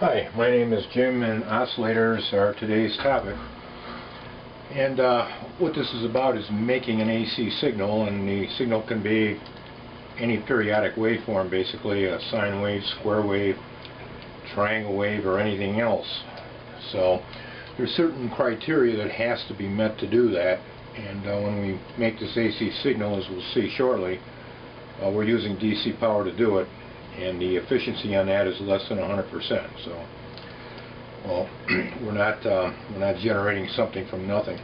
Hi, my name is Jim, and oscillators are today's topic. And what this is about is making an AC signal, and the signal can be any periodic waveform, basically a sine wave, square wave, triangle wave, or anything else. So there's certain criteria that has to be met to do that, and when we make this AC signal, as we'll see shortly, we're using DC power to do it, and the efficiency on that is less than 100%. So, well, we're not generating something from nothing.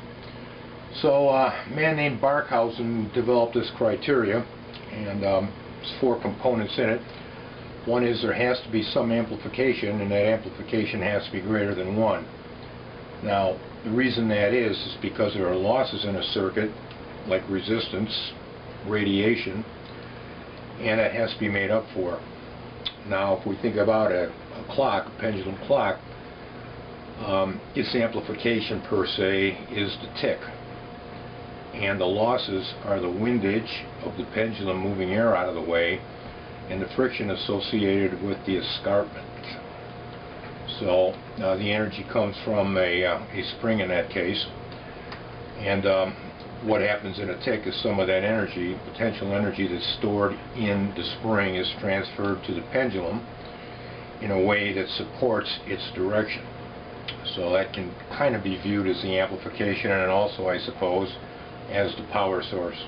So, a man named Barkhausen developed this criteria, and there's 4 components in it. One is there has to be some amplification, and that amplification has to be greater than 1. Now, the reason that is because there are losses in a circuit, like resistance, radiation, and it has to be made up for. Now, if we think about a clock, a pendulum clock, its amplification per se is the tick, and the losses are the windage of the pendulum moving air out of the way and the friction associated with the escarpment. So the energy comes from a spring in that case, and what happens in a tick is some of that energy, potential energy that's stored in the spring, is transferred to the pendulum in a way that supports its direction. So that can kind of be viewed as the amplification, and also, I suppose, as the power source.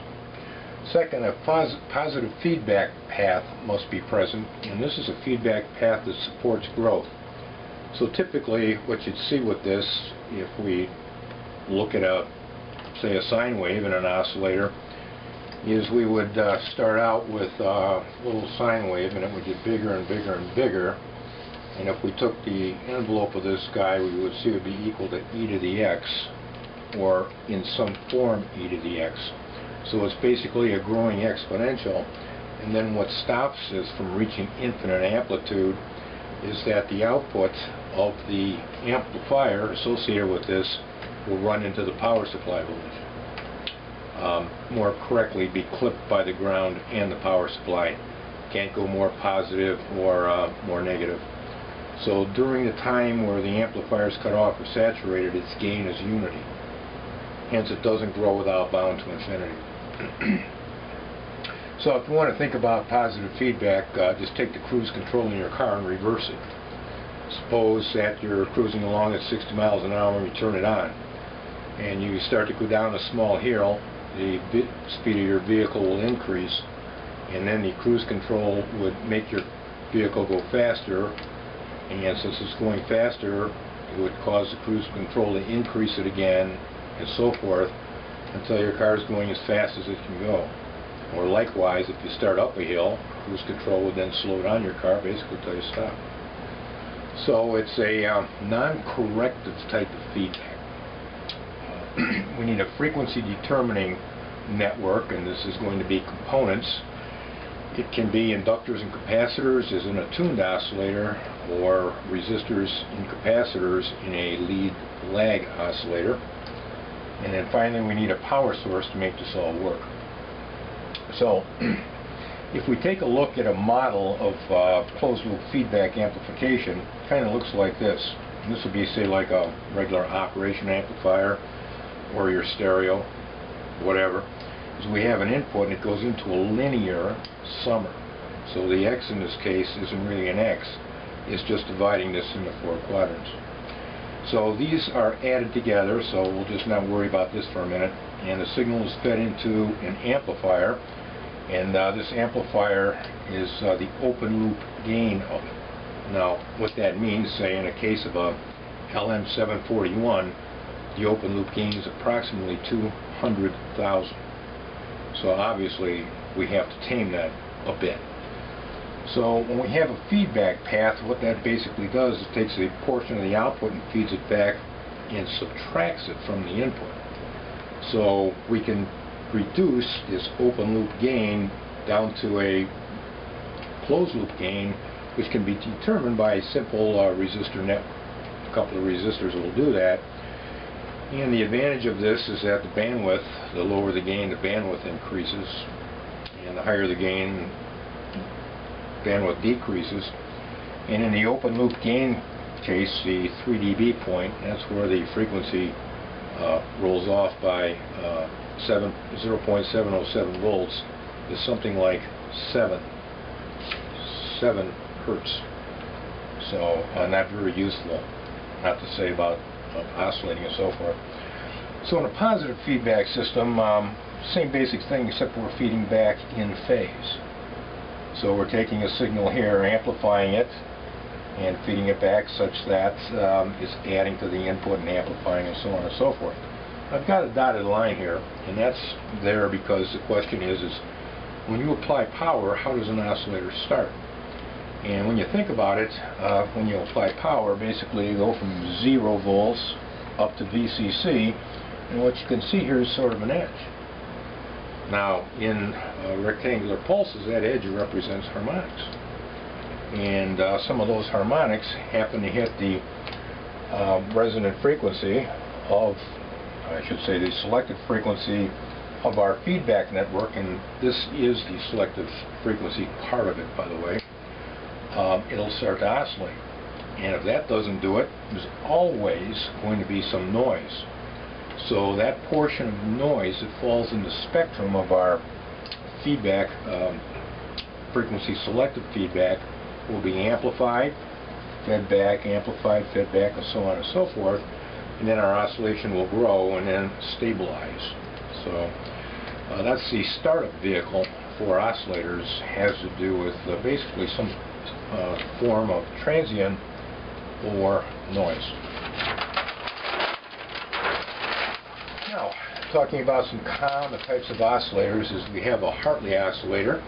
Second, a positive feedback path must be present, and this is a feedback path that supports growth. So typically what you'd see with this, if we look at say a sine wave in an oscillator, is we would start out with a little sine wave, and it would get bigger and bigger and bigger, and if we took the envelope of this guy, we would see it would be equal to e to the x, or in some form e to the x. So it's basically a growing exponential, and then what stops us from reaching infinite amplitude is that the output of the amplifier associated with this will run into the power supply voltage. More correctly, be clipped by the ground and the power supply. Can't go more positive or more negative. So during the time where the amplifier is cut off or saturated, its gain is unity. Hence it doesn't grow without bound to infinity. So if you want to think about positive feedback, just take the cruise control in your car and reverse it. Suppose that you're cruising along at 60 miles an hour and you turn it on, and you start to go down a small hill. The speed of your vehicle will increase, and then the cruise control would make your vehicle go faster, and since it's going faster, it would cause the cruise control to increase it again, and so forth, until your car is going as fast as it can go. Or likewise, if you start up a hill, cruise control would then slow down your car basically until you stop. So it's a non-corrective type of feedback. We need a frequency determining network, and this is going to be components. It can be inductors and capacitors as in a tuned oscillator, or resistors and capacitors in a lead lag oscillator. And then finally we need a power source to make this all work. So if we take a look at a model of closed loop feedback amplification, it kind of looks like this. And this would be, say, like a regular operation amplifier or your stereo, whatever. Is we have an input and it goes into a linear summer. So the X in this case isn't really an X, it's just dividing this into 4 quadrants. So these are added together, so we'll just not worry about this for a minute, and the signal is fed into an amplifier, and this amplifier is the open loop gain of it. Now what that means, say in a case of a LM741, the open loop gain is approximately 200,000. So obviously we have to tame that a bit. So when we have a feedback path, what that basically does is it takes a portion of the output and feeds it back and subtracts it from the input. So we can reduce this open loop gain down to a closed loop gain, which can be determined by a simple resistor network. A couple of resistors will do that. And the advantage of this is that the bandwidth, the lower the gain, the bandwidth increases, and the higher the gain, bandwidth decreases. And in the open loop gain case the 3 dB point. That's where the frequency rolls off by 0.707 volts is something like 7 hertz. So not very useful, not to say about oscillating and so forth. So in a positive feedback system, same basic thing except we're feeding back in phase. So we're taking a signal here, amplifying it, and feeding it back such that it's adding to the input and amplifying and so on and so forth. I've got a dotted line here, and that's there because the question is when you apply power, how does an oscillator start? And when you think about it, when you apply power, basically you go from 0 volts up to VCC, and what you can see here is sort of an edge. Now, in rectangular pulses, that edge represents harmonics. And some of those harmonics happen to hit the resonant frequency of, I should say, the selective frequency of our feedback network, and this is the selective frequency part of it, by the way. It'll start to oscillate. And if that doesn't do it, there's always going to be some noise. So that portion of noise that falls in the spectrum of our feedback, frequency selective feedback, will be amplified, fed back, amplified, fed back, and so on and so forth. And then our oscillation will grow and then stabilize. So that's the startup vehicle for oscillators. Has to do with basically some form of transient or noise. Now, talking about some common types of oscillators is we have a Hartley oscillator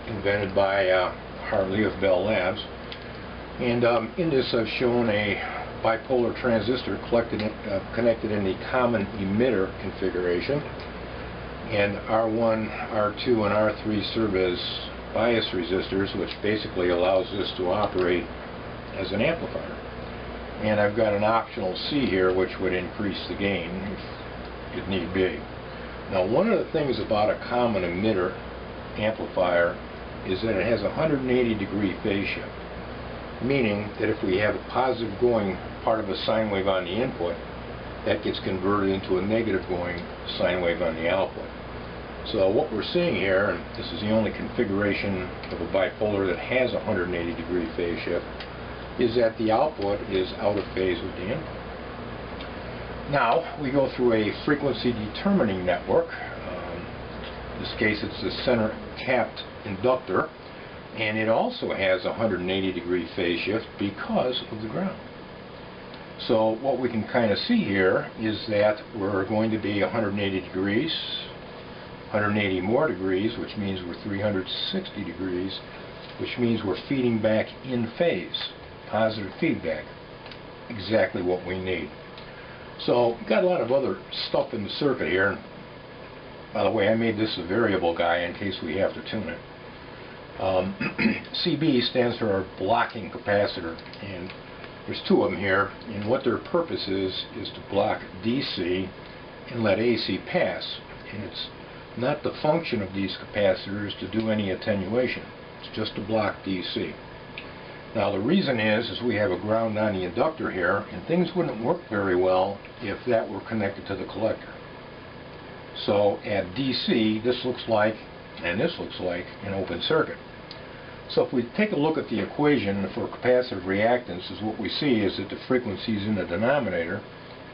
invented by Hartley of Bell Labs, and in this I've shown a bipolar transistor connected in the common emitter configuration, and R1, R2, and R3 serve as bias resistors, which basically allows this to operate as an amplifier. And I've got an optional C here which would increase the gain if it need be. Now, one of the things about a common emitter amplifier is that it has a 180-degree phase shift, meaning that if we have a positive going part of a sine wave on the input, that gets converted into a negative going sine wave on the output. So what we're seeing here, and this is the only configuration of a bipolar that has a 180-degree phase shift, is that the output is out of phase with the input. Now, we go through a frequency determining network. In this case, it's the center capped inductor, and it also has a 180-degree phase shift because of the ground. So what we can kind of see here is that we're going to be 180 degrees, 180 more degrees, which means we're 360 degrees, which means we're feeding back in phase, positive feedback, exactly what we need. So we've got a lot of other stuff in the circuit here. By the way, I made this a variable guy in case we have to tune it. CB stands for our blocking capacitor, and there's two of them here, and what their purpose is to block DC and let AC pass. And it's not the function of these capacitors to do any attenuation. It's just to block DC. Now the reason is we have a ground on the inductor here, and things wouldn't work very well if that were connected to the collector. So at DC, this looks like, and this looks like, an open circuit. So if we take a look at the equation for capacitive reactance, is what we see is that the frequency is in the denominator,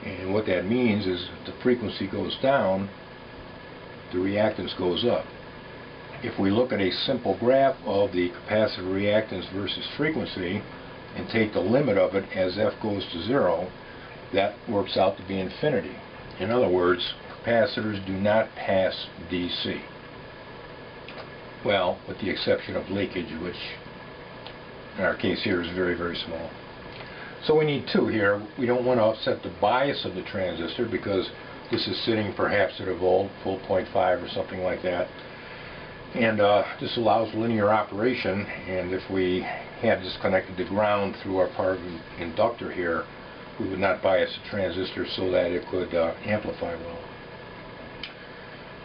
and what that means is if the frequency goes down, the reactance goes up. If we look at a simple graph of the capacitive reactance versus frequency and take the limit of it as f goes to 0, that works out to be infinity. In other words, capacitors do not pass DC. Well, with the exception of leakage, which in our case here is very, very small. So we need two here. We don't want to upset the bias of the transistor because this is sitting perhaps at a volt, 0.5 or something like that. And this allows linear operation, and if we had this connected to ground through our part of the inductor here, we would not bias the transistor so that it could amplify well.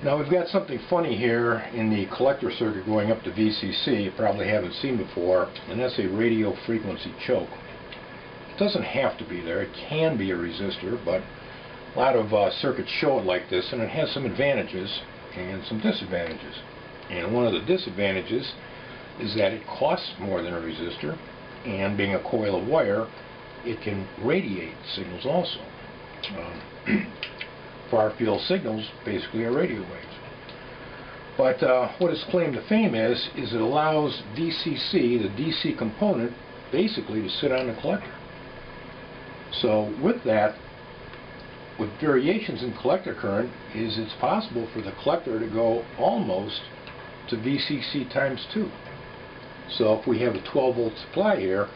Now we've got something funny here in the collector circuit going up to VCC you probably haven't seen before, and that's a radio frequency choke. It doesn't have to be there. It can be a resistor, but a lot of circuits show it like this, and it has some advantages and some disadvantages. And one of the disadvantages is that it costs more than a resistor, and being a coil of wire, it can radiate signals also. Far field signals basically are radio waves. But what its claim to fame is it allows DCC, the DC component, basically to sit on the collector. So with that, with variations in collector current, it's possible for the collector to go almost to VCC times 2. So if we have a 12 volt supply here,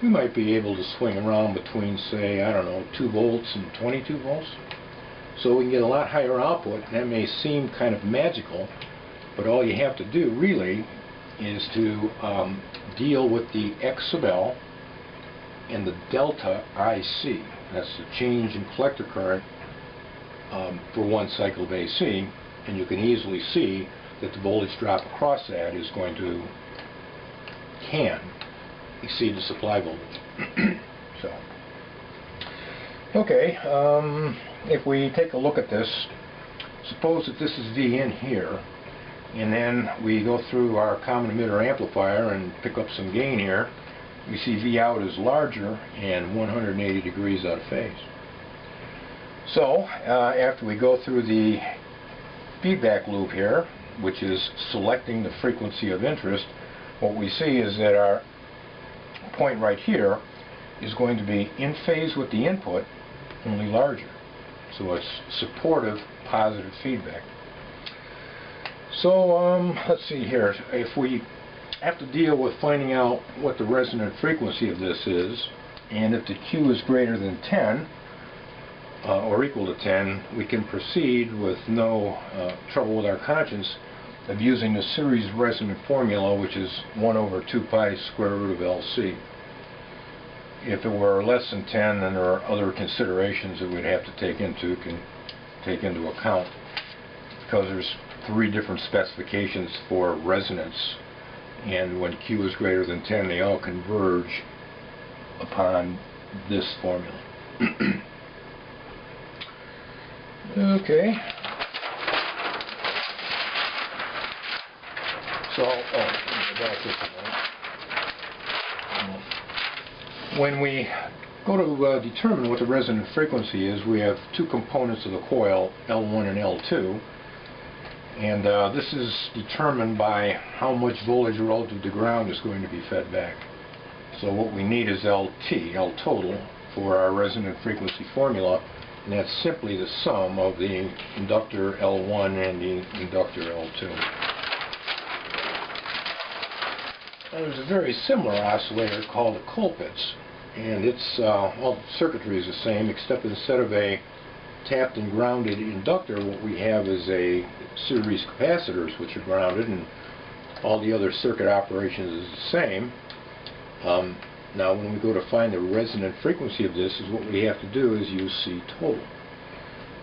we might be able to swing around between, say, I don't know, 2 volts and 22 volts. So we can get a lot higher output, and that may seem kind of magical, but all you have to do really is to deal with the X sub L and the delta IC. That's the change in collector current for one cycle of AC, and you can easily see that the voltage drop across that is going to, can exceed the supply voltage. So, okay, if we take a look at this, suppose that this is V in here, and then we go through our common emitter amplifier and pick up some gain here. We see V out is larger and 180 degrees out of phase. So after we go through the feedback loop here, which is selecting the frequency of interest, what we see is that our point right here is going to be in phase with the input, only larger. So it's supportive, positive feedback. So let's see here. If we have to deal with finding out what the resonant frequency of this is, and if the Q is greater than 10 or equal to 10, we can proceed with no trouble with our conscience of using the series resonant formula, which is 1 over 2 pi square root of LC. If it were less than 10, then there are other considerations that we'd have to take into account, because there's 3 different specifications for resonance, and when Q is greater than 10, they all converge upon this formula. Okay. So, back this a minute. When we go to determine what the resonant frequency is, we have 2 components of the coil, L1 and L2. And this is determined by how much voltage relative to ground is going to be fed back. So what we need is LT, L total, for our resonant frequency formula, and that's simply the sum of the inductor L1 and the inductor L2. Now there's a very similar oscillator called a Colpitts, and it's all the circuitry is the same, except instead of a tapped and grounded inductor, what we have is a series capacitors which are grounded, and all the other circuit operations is the same. Now when we go to find the resonant frequency of this, is what we have to do is use C total.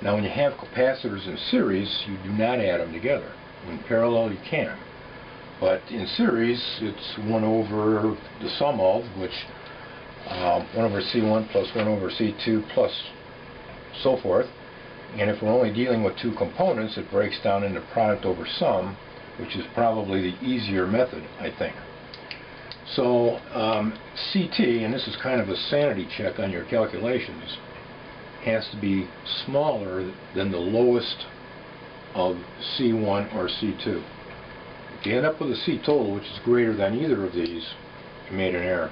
Now when you have capacitors in series, you do not add them together. In parallel you can, but in series it's 1 over the sum of, which 1 over C1 plus 1 over C2 plus so forth. And if we're only dealing with 2 components, it breaks down into product over sum, which is probably the easier method, I think. So CT, and this is kind of a sanity check on your calculations, has to be smaller than the lowest of C1 or C2. If you end up with a C total which is greater than either of these, you made an error.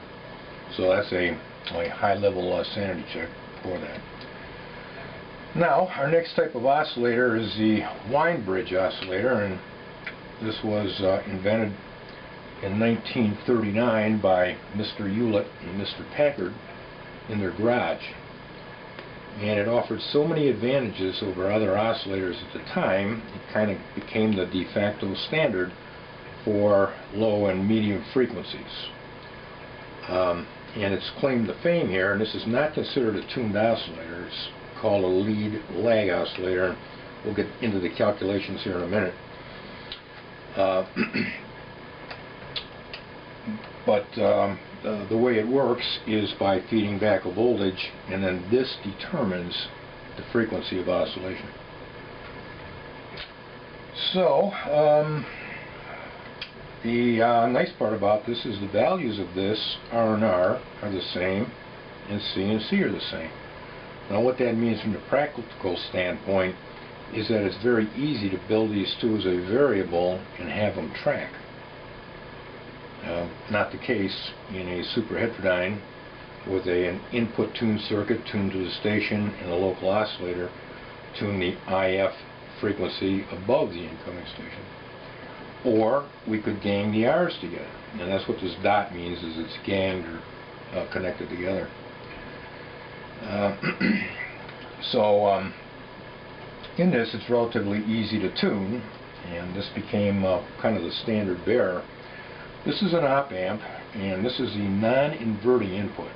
So that's a high-level sanity check for that. Now, our next type of oscillator is the wine bridge oscillator, and this was invented in 1939 by Mr. Hewlett and Mr. Packard in their garage. And it offered so many advantages over other oscillators at the time, it kind of became the de facto standard for low and medium frequencies. And its claim to fame here, and this is not considered a tuned oscillator, it's called a lead lag oscillator, and we'll get into the calculations here in a minute. but the way it works is by feeding back a voltage, and then this determines the frequency of oscillation. So the nice part about this is the values of this R and R are the same, and C are the same. Now what that means from the practical standpoint is that it's very easy to build these two as a variable and have them track. Not the case in a super heterodyne with an input tune circuit tuned to the station and a local oscillator tune the IF frequency above the incoming station. Or we could gang the R's together, and that's what this dot means, is it's ganged or connected together. So in this it's relatively easy to tune, and this became kind of the standard bearer. This is an op amp, and this is the non-inverting input.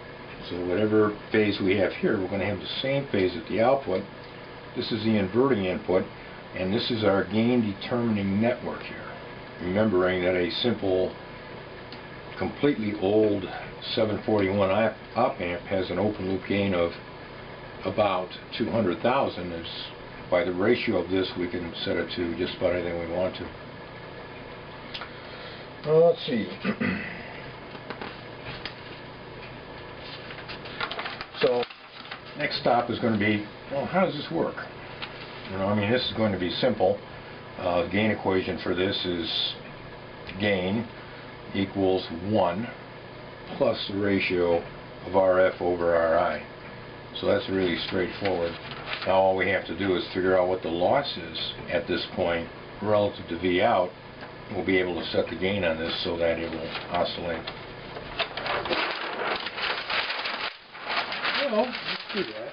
So whatever phase we have here, we're going to have the same phase at the output. This is the inverting input, and this is our gain determining network here. Remembering that a simple, completely old 741 op amp has an open loop gain of about 200,000. By the ratio of this, we can set it to just about anything we want to. Let's see. So next stop is going to be, well, how does this work? You know, I mean, this is going to be simple. The gain equation for this is gain equals 1 plus the ratio of RF over RI. So that's really straightforward. Now all we have to do is figure out what the loss is at this point relative to V out. We'll be able to set the gain on this so that it will oscillate. Well, let's do that.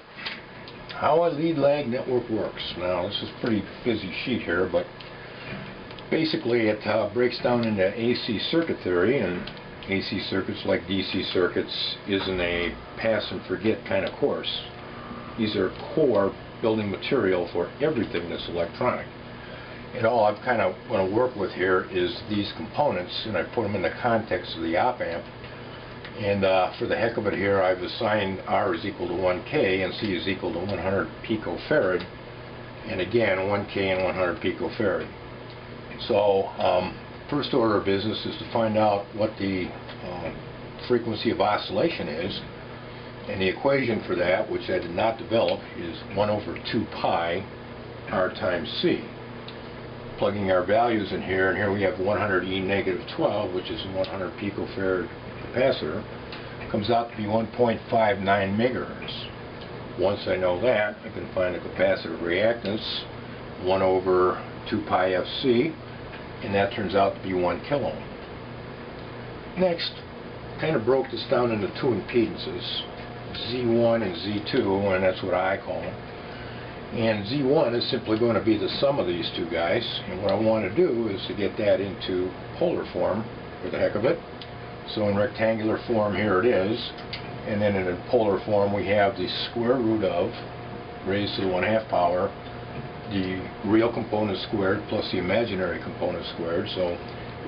How a lead lag network works. Now this is a pretty busy sheet here, but basically it breaks down into AC circuit theory, and AC circuits, like DC circuits, isn't a pass and forget kind of course. These are core building material for everything that's electronic. And all I'm kind of going to work with here is these components, and I put them in the context of the op amp. And for the heck of it here, I've assigned R is equal to 1K and C is equal to 100 picofarad. And again, 1K and 100 picofarad. So first order of business is to find out what the frequency of oscillation is. And the equation for that, which I did not develop, is 1 over 2 pi R times C. Plugging our values in here, and here we have 100 E negative 12, which is a 100 picofarad capacitor, comes out to be 1.59 megahertz. Once I know that, I can find the capacitive reactance, 1 over 2 pi FC, and that turns out to be 1 kilo ohm. Next, kind of broke this down into two impedances, Z1 and Z2, and that's what I call them. And Z1 is simply going to be the sum of these two guys, and what I want to do is to get that into polar form for the heck of it. So in rectangular form, here it is, and then in polar form we have the square root of raised to the 1/2 power, the real component squared plus the imaginary component squared. So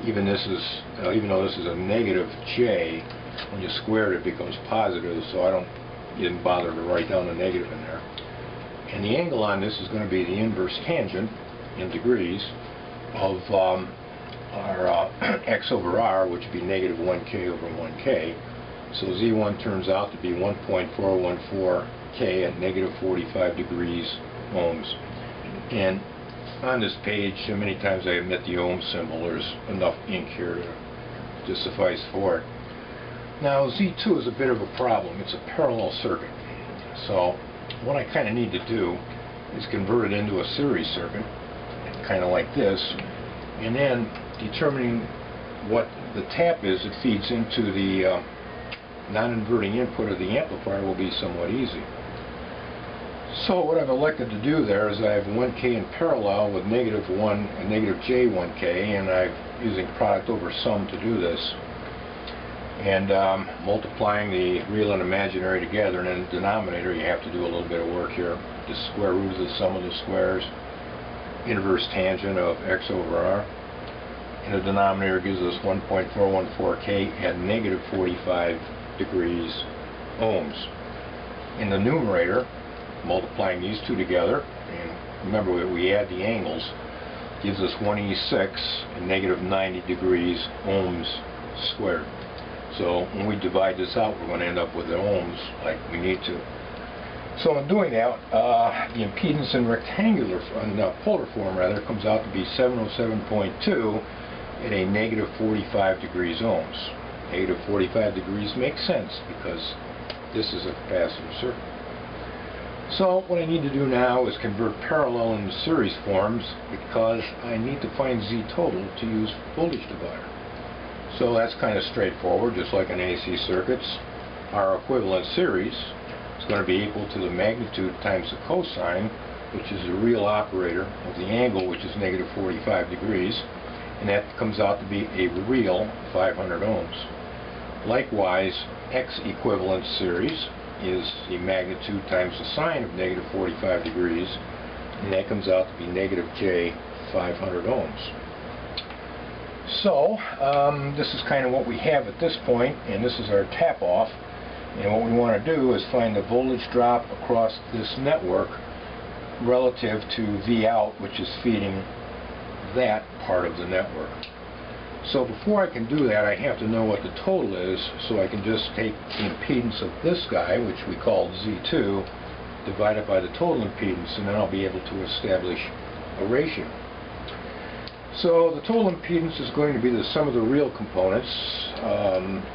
even this is, even though this is a negative J, when you square it, it becomes positive. So didn't bother to write down the negative in there. And the angle on this is going to be the inverse tangent in degrees of our x over r, which would be negative 1k over 1k. So Z1 turns out to be 1.414 k at negative 45 degrees ohms. And on this page, many times I omit the ohm symbol. There's enough ink here to suffice for it. Now Z2 is a bit of a problem. It's a parallel circuit. So what I kind of need to do is convert it into a series circuit, kind of like this, and then determining what the tap is that feeds into the non-inverting input of the amplifier will be somewhat easy. So what I've elected to do there is I have 1K in parallel with negative 1 and negative J1K, and I'm using product over sum to do this. And multiplying the real and imaginary together, and in the denominator you have to do a little bit of work here. The square root of the sum of the squares, inverse tangent of x over r. and the denominator gives us 1.414K at negative 45 degrees ohms. In the numerator, multiplying these two together, and remember we add the angles, gives us 1E6 and negative 90 degrees ohms squared. So when we divide this out, we're going to end up with the ohms like we need to. So in doing that, the impedance in polar form comes out to be 707.2 at a negative 45 degrees ohms. Negative 45 degrees makes sense because this is a capacitive circuit. So what I need to do now is convert parallel into series forms because I need to find Z total to use voltage divider. So that's kind of straightforward, just like in AC circuits. Our equivalent series is going to be equal to the magnitude times the cosine, which is the real operator of the angle, which is negative 45 degrees, and that comes out to be a real 500 ohms. Likewise, X equivalent series is the magnitude times the sine of negative 45 degrees, and that comes out to be negative J 500 ohms. So this is kind of what we have at this point, and this is our tap off, and what we want to do is find the voltage drop across this network relative to V out, which is feeding that part of the network. So before I can do that, I have to know what the total is, so I can just take the impedance of this guy, which we call Z2, divided by the total impedance, and then I'll be able to establish a ratio. So the total impedance is going to be the sum of the real components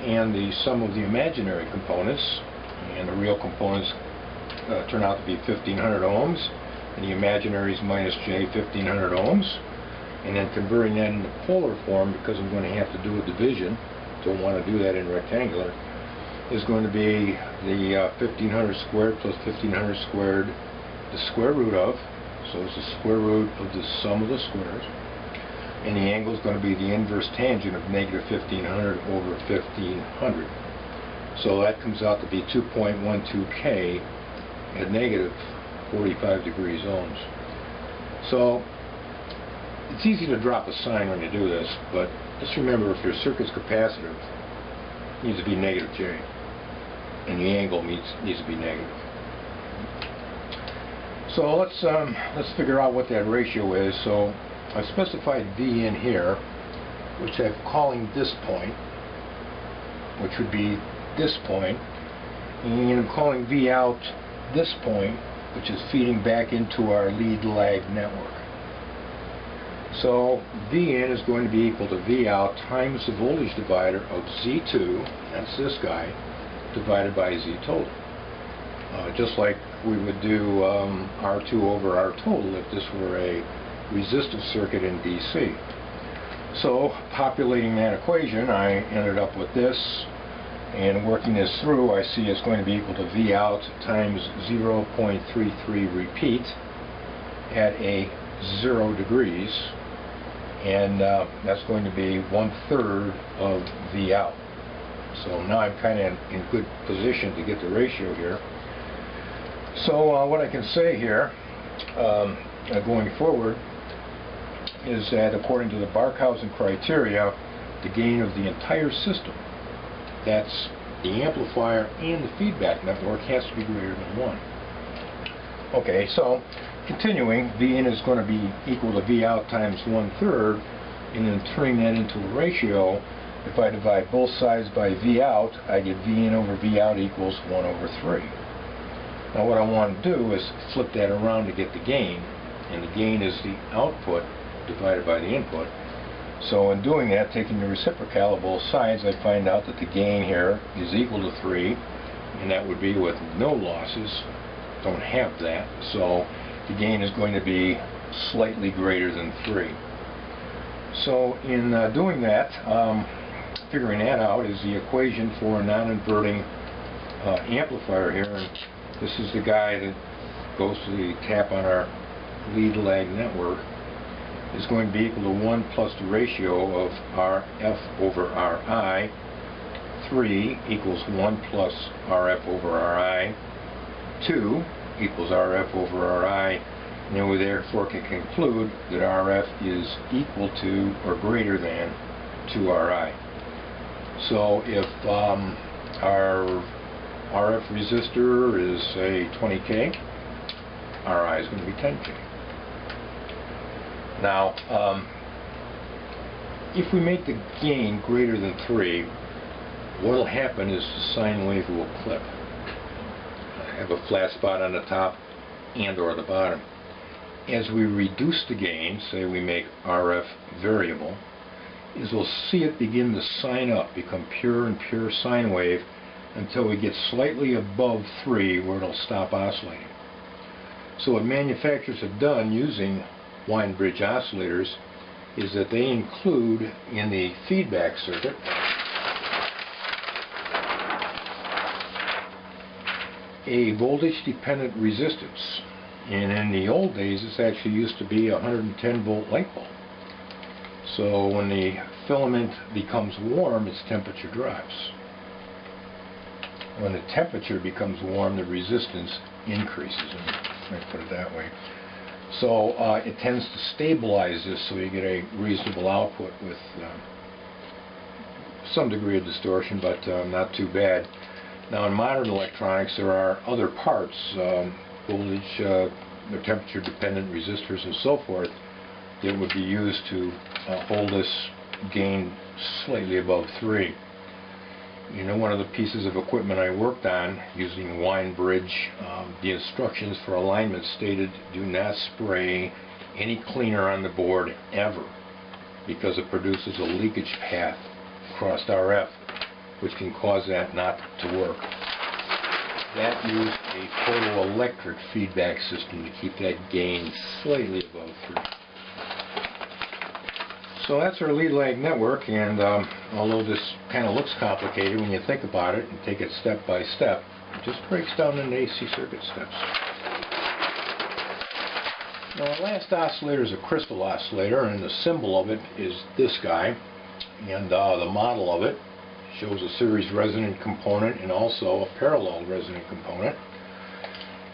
and the sum of the imaginary components, and the real components turn out to be 1500 ohms, and the imaginary is minus J 1500 ohms. And then converting that into polar form, because I'm going to have to do a division, don't want to do that in rectangular, is going to be the 1500 squared plus 1500 squared, the square root of, so it's the square root of the sum of the squares, and the angle is going to be the inverse tangent of negative 1500 over 1500. So that comes out to be 2.12K at negative 45 degrees ohms. So it's easy to drop a sign when you do this, but just remember, if your circuit's capacitive, it needs to be negative J, and the angle needs to be negative. So let's figure out what that ratio is. So I've specified V in here, which I'm calling this point, which would be this point, and I'm calling V out this point, which is feeding back into our lead lag network. So V in is going to be equal to V out times the voltage divider of Z2, that's this guy, divided by Z total. Just like we would do R2 over R total if this were a resistive circuit in DC. So populating that equation, I ended up with this, and working this through, I see it's going to be equal to V out times 0.33 repeat at a 0 degrees, and that's going to be 1/3 of V out. So now I'm kind of in good position to get the ratio here. So what I can say here going forward is that according to the Barkhausen criteria, the gain of the entire system, that's the amplifier and the feedback network, has to be greater than 1. Okay, so continuing, V in is going to be equal to V out times 1/3, and then turning that into a ratio, if I divide both sides by V out, I get V in over V out equals 1/3. Now what I want to do is flip that around to get the gain, and the gain is the output divided by the input. So in doing that, taking the reciprocal of both sides, I find out that the gain here is equal to 3, and that would be with no losses. Don't have that, so the gain is going to be slightly greater than 3. So in doing that, figuring that out is the equation for a non-inverting amplifier here, and this is the guy that goes to the tap on our lead lag network, is going to be equal to 1 plus the ratio of RF over RI. 3 equals 1 plus RF over RI. 2 equals RF over RI and we therefore can conclude that RF is equal to or greater than 2Ri. So if our RF resistor is, say, 20K, Ri is going to be 10K. Now, if we make the gain greater than 3, what will happen is the sine wave will clip. Have a flat spot on the top and or the bottom. As we reduce the gain, say we make RF variable, is we'll see it begin to sine up, become pure and pure sine wave until we get slightly above 3 where it'll stop oscillating. So what manufacturers have done using wine bridge oscillators is that they include in the feedback circuit a voltage dependent resistance, and in the old days this actually used to be a 110 volt light bulb. So when the filament becomes warm, its temperature drops. When the temperature becomes warm, the resistance increases, and I put it that way. So it tends to stabilize this so you get a reasonable output with some degree of distortion, but not too bad. Now in modern electronics there are other parts, voltage, temperature dependent resistors and so forth, that would be used to hold this gain slightly above 3. You know, one of the pieces of equipment I worked on using wine bridge, the instructions for alignment stated do not spray any cleaner on the board ever, because it produces a leakage path across RF which can cause that not to work. That used a photoelectric feedback system to keep that gain slightly above 3. So that's our lead lag network, and although this kind of looks complicated when you think about it and take it step by step, it just breaks down into AC circuit steps. Now our last oscillator is a crystal oscillator, and the symbol of it is this guy, and the model of it shows a series resonant component and also a parallel resonant component.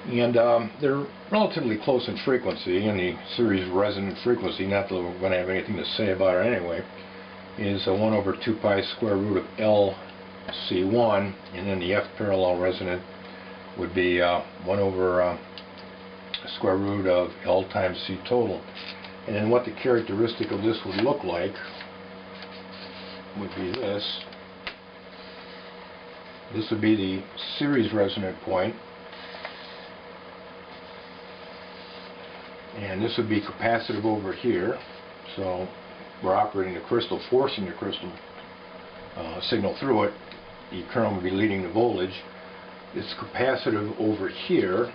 And they're relatively close in frequency, and the series resonant frequency, not that we're going to have anything to say about it anyway, is 1 over 2 pi square root of LC1, and then the F parallel resonant would be 1 over square root of L times C total. And then what the characteristic of this would look like would be this. This would be the series resonant point, and this would be capacitive over here. So we're operating the crystal, forcing the crystal signal through it. The current would be leading the voltage. It's capacitive over here,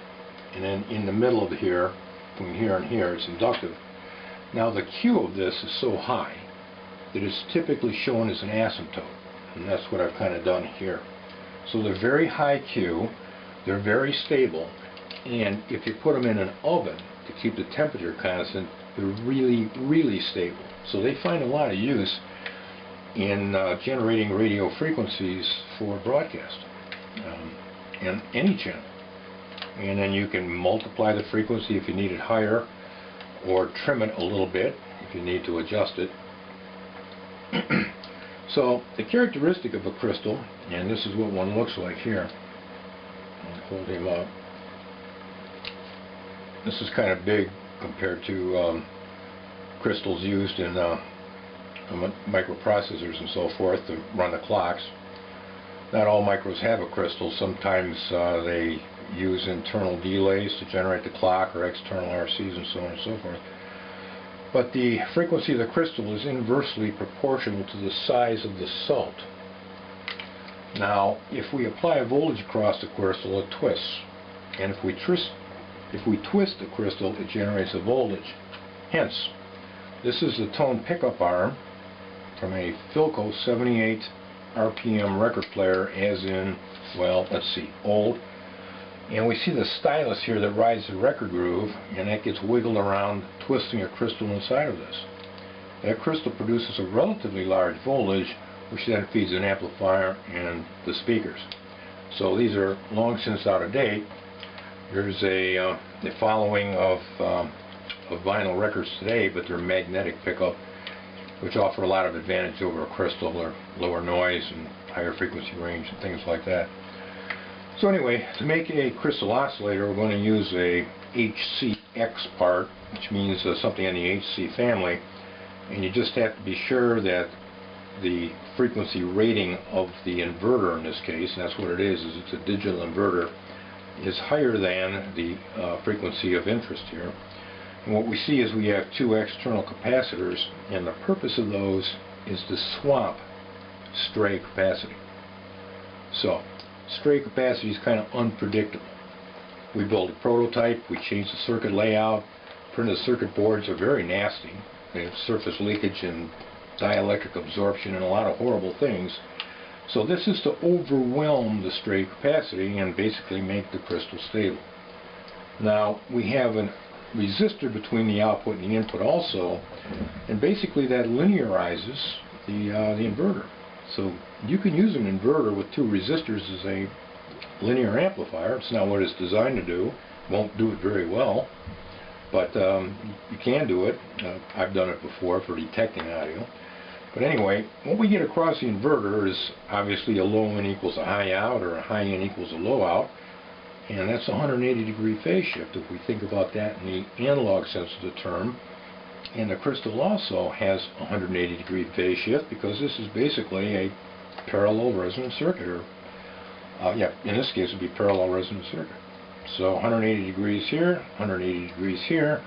and then in the middle of here, between here and here, it's inductive. Now the Q of this is so high that it's typically shown as an asymptote, and that's what I've kind of done here. So they're very high Q, they're very stable, and if you put them in an oven to keep the temperature constant, they're really, really stable. So they find a lot of use in generating radio frequencies for broadcast, and any channel. And then you can multiply the frequency if you need it higher, or trim it a little bit if you need to adjust it. So the characteristic of a crystal, and this is what one looks like here. I'll hold him up. This is kind of big compared to crystals used in microprocessors and so forth to run the clocks. Not all micros have a crystal. Sometimes they use internal delays to generate the clock, or external RCs and so on and so forth. But the frequency of the crystal is inversely proportional to the size of the salt. Now, if we apply a voltage across the crystal, it twists. And if we twist the crystal, it generates a voltage. Hence, this is the tone pickup arm from a Philco 78 RPM record player, as in, well, let's see, old. And we see the stylus here that rides the record groove, and that gets wiggled around, twisting a crystal inside of this. That crystal produces a relatively large voltage, which then feeds an amplifier and the speakers. So these are long since out of date, There's a the following of vinyl records today, but they're magnetic pickup, which offer a lot of advantage over a crystal, or lower noise and higher frequency range and things like that. So anyway, to make a crystal oscillator, we're going to use a HCX part, which means something in the HC family, and you just have to be sure that the frequency rating of the inverter, in this case, and that's what it is it's a digital inverter, is higher than the frequency of interest here. And what we see is we have two external capacitors, and the purpose of those is to swap stray capacity. So, stray capacity is kind of unpredictable. We build a prototype, we change the circuit layout. Printed circuit boards are very nasty. They have surface leakage and dielectric absorption and a lot of horrible things. So this is to overwhelm the stray capacity and basically make the crystal stable. Now we have a resistor between the output and the input also, and basically that linearizes the inverter. So you can use an inverter with two resistors as a linear amplifier. It's not what it's designed to do. Won't do it very well, but you can do it. I've done it before for detecting audio. But anyway, what we get across the inverter is obviously a low in equals a high out, or a high in equals a low out, and that's a 180-degree phase shift if we think about that in the analog sense of the term. And the crystal also has a 180-degree phase shift because this is basically a parallel resonant circuit, or yeah, in this case it would be parallel resonant circuit. So 180 degrees here, 180 degrees here,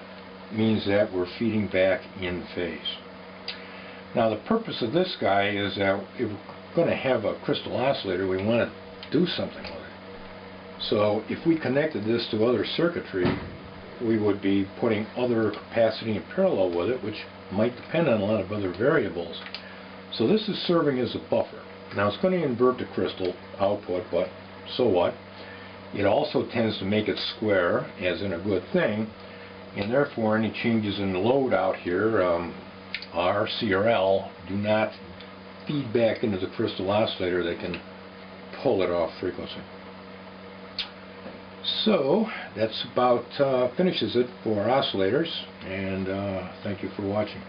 means that we're feeding back in phase. Now the purpose of this guy is that if we're going to have a crystal oscillator, we want to do something with it. So if we connected this to other circuitry, we would be putting other capacity in parallel with it, which might depend on a lot of other variables. So this is serving as a buffer. Now it's going to invert the crystal output, but so what? It also tends to make it square, as in a good thing, and therefore any changes in the load out here, R, C, or L, do not feed back into the crystal oscillator. They can pull it off frequency. So that's about finishes it for oscillators, and thank you for watching.